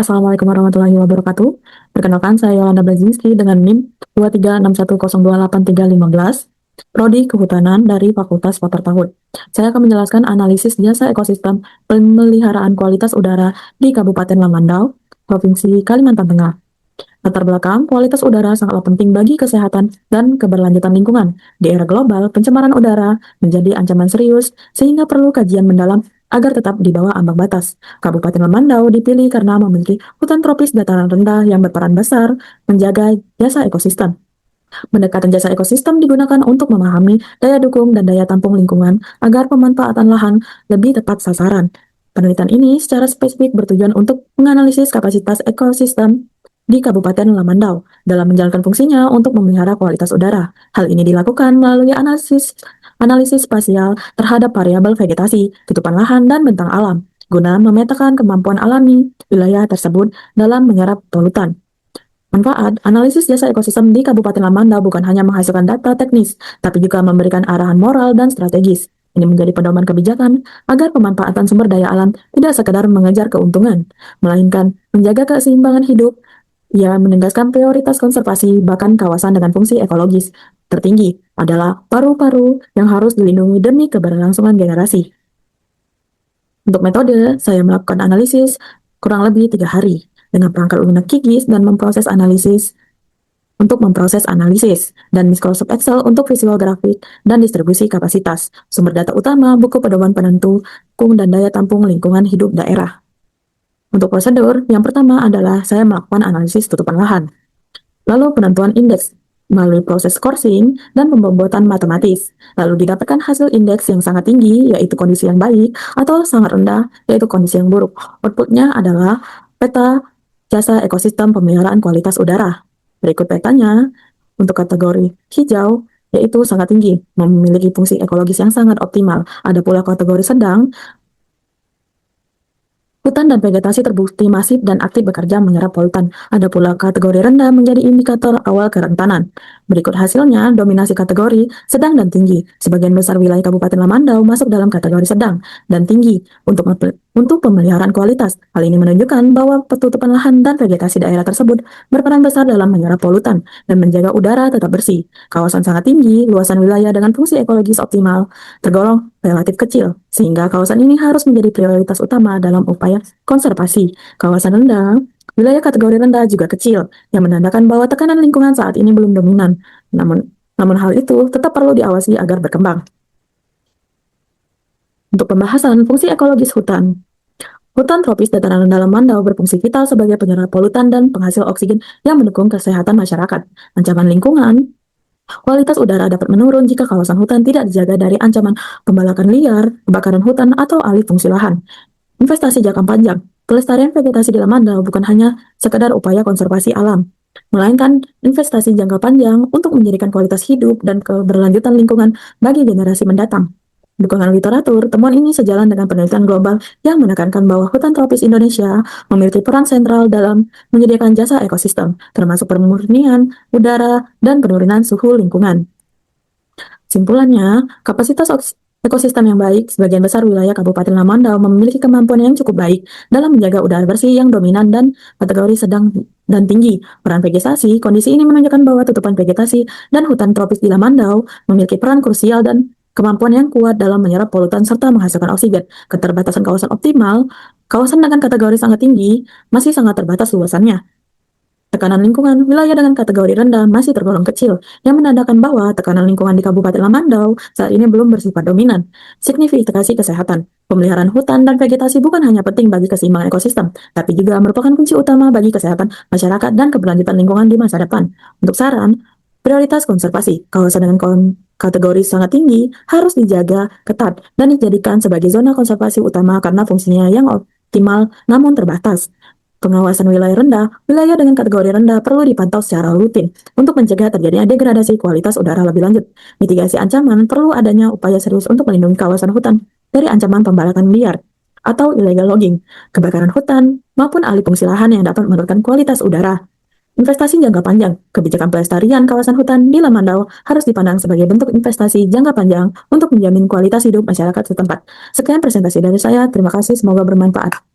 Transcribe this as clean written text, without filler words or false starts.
Assalamualaikum warahmatullahi wabarakatuh. Perkenalkan, saya Yolanda Blazinski dengan NIM 23610283515, Prodi Kehutanan dari Fakultas Papartahun. Saya akan menjelaskan analisis jasa ekosistem pemeliharaan kualitas udara di Kabupaten Lamandau, Provinsi Kalimantan Tengah. Latar belakang, kualitas udara sangatlah penting bagi kesehatan dan keberlanjutan lingkungan. Di era global, pencemaran udara menjadi ancaman serius, sehingga perlu kajian mendalam agar tetap di bawah ambang batas. Kabupaten Lamandau dipilih karena memiliki hutan tropis dataran rendah yang berperan besar menjaga jasa ekosistem. Pendekatan jasa ekosistem digunakan untuk memahami daya dukung dan daya tampung lingkungan agar pemanfaatan lahan lebih tepat sasaran. Penelitian ini secara spesifik bertujuan untuk menganalisis kapasitas ekosistem di Kabupaten Lamandau dalam menjalankan fungsinya untuk memelihara kualitas udara. Hal ini dilakukan melalui analisis spasial terhadap variabel vegetasi, tutupan lahan, dan bentang alam, guna memetakan kemampuan alami wilayah tersebut dalam menyerap polutan. Manfaat analisis jasa ekosistem di Kabupaten Lamandau bukan hanya menghasilkan data teknis, tapi juga memberikan arahan moral dan strategis. Ini menjadi pedoman kebijakan agar pemanfaatan sumber daya alam tidak sekedar mengejar keuntungan, melainkan menjaga keseimbangan hidup. Ia menegaskan prioritas konservasi bahkan kawasan dengan fungsi ekologis tertinggi adalah paru-paru yang harus dilindungi demi keberlangsungan generasi. Untuk metode, saya melakukan analisis kurang lebih 3 hari dengan perangkat lunak QGIS dan memproses analisis dan Microsoft Excel untuk visual grafik dan distribusi kapasitas. Sumber data utama, buku pedoman penentu lingkungan dan daya tampung lingkungan hidup daerah. Untuk prosedur, yang pertama adalah saya melakukan analisis tutupan lahan. Lalu penentuan indeks melalui proses coursing dan pembobotan matematis. Lalu didapatkan hasil indeks yang sangat tinggi, yaitu kondisi yang baik, atau sangat rendah, yaitu kondisi yang buruk. Outputnya adalah peta jasa ekosistem pemeliharaan kualitas udara. Berikut petanya untuk kategori hijau, yaitu sangat tinggi, memiliki fungsi ekologis yang sangat optimal. Ada pula kategori sedang, hutan dan vegetasi terbukti masif dan aktif bekerja menyerap polutan. Ada pula kategori rendah menjadi indikator awal kerentanan. Berikut hasilnya, dominasi kategori sedang dan tinggi. Sebagian besar wilayah Kabupaten Lamandau masuk dalam kategori sedang dan tinggi untuk pemeliharaan kualitas. Hal ini menunjukkan bahwa penutupan lahan dan vegetasi daerah tersebut berperan besar dalam menyerap polutan dan menjaga udara tetap bersih. Kawasan sangat tinggi, luasan wilayah dengan fungsi ekologis optimal tergolong relatif kecil, sehingga kawasan ini harus menjadi prioritas utama dalam upaya konservasi. Kawasan rendah, wilayah kategori rendah juga kecil, yang menandakan bahwa tekanan lingkungan saat ini belum dominan. Namun hal itu tetap perlu diawasi agar berkembang. Untuk pembahasan fungsi ekologis hutan. Hutan tropis dataran rendah Lamandau berfungsi vital sebagai penyerap polutan dan penghasil oksigen yang mendukung kesehatan masyarakat. Ancaman lingkungan. Kualitas udara dapat menurun jika kawasan hutan tidak dijaga dari ancaman pembalakan liar, kebakaran hutan, atau alih fungsi lahan. Investasi jangka panjang. Kelestarian vegetasi di Lamandau bukan hanya sekedar upaya konservasi alam, melainkan investasi jangka panjang untuk menjadikan kualitas hidup dan keberlanjutan lingkungan bagi generasi mendatang. Dukungan literatur, temuan ini sejalan dengan penelitian global yang menekankan bahwa hutan tropis Indonesia memiliki peran sentral dalam menyediakan jasa ekosistem, termasuk pemurnian udara dan penurunan suhu lingkungan. Simpulannya, kapasitas ekosistem yang baik, sebagian besar wilayah Kabupaten Lamandau memiliki kemampuan yang cukup baik dalam menjaga udara bersih yang dominan dan kategori sedang dan tinggi. Peran vegetasi, kondisi ini menunjukkan bahwa tutupan vegetasi dan hutan tropis di Lamandau memiliki peran krusial dan kemampuan yang kuat dalam menyerap polutan serta menghasilkan oksigen. Keterbatasan kawasan optimal, kawasan dengan kategori sangat tinggi masih sangat terbatas luasannya. Tekanan lingkungan, wilayah dengan kategori rendah masih tergolong kecil, yang menandakan bahwa tekanan lingkungan di Kabupaten Lamandau saat ini belum bersifat dominan. Signifikasi kesehatan, pemeliharaan hutan dan vegetasi bukan hanya penting bagi keseimbangan ekosistem, tapi juga merupakan kunci utama bagi kesehatan masyarakat dan keberlanjutan lingkungan di masa depan. Untuk saran, prioritas konservasi, kawasan dengan kategori sangat tinggi harus dijaga ketat dan dijadikan sebagai zona konservasi utama karena fungsinya yang optimal namun terbatas. Pengawasan wilayah rendah, wilayah dengan kategori rendah perlu dipantau secara rutin untuk mencegah terjadinya degradasi kualitas udara lebih lanjut. Mitigasi ancaman perlu adanya upaya serius untuk melindungi kawasan hutan dari ancaman pembalakan liar atau illegal logging, kebakaran hutan, maupun alih fungsi lahan yang dapat menurunkan kualitas udara. Investasi jangka panjang, kebijakan pelestarian kawasan hutan di Lamandau harus dipandang sebagai bentuk investasi jangka panjang untuk menjamin kualitas hidup masyarakat setempat. Sekian presentasi dari saya, terima kasih, semoga bermanfaat.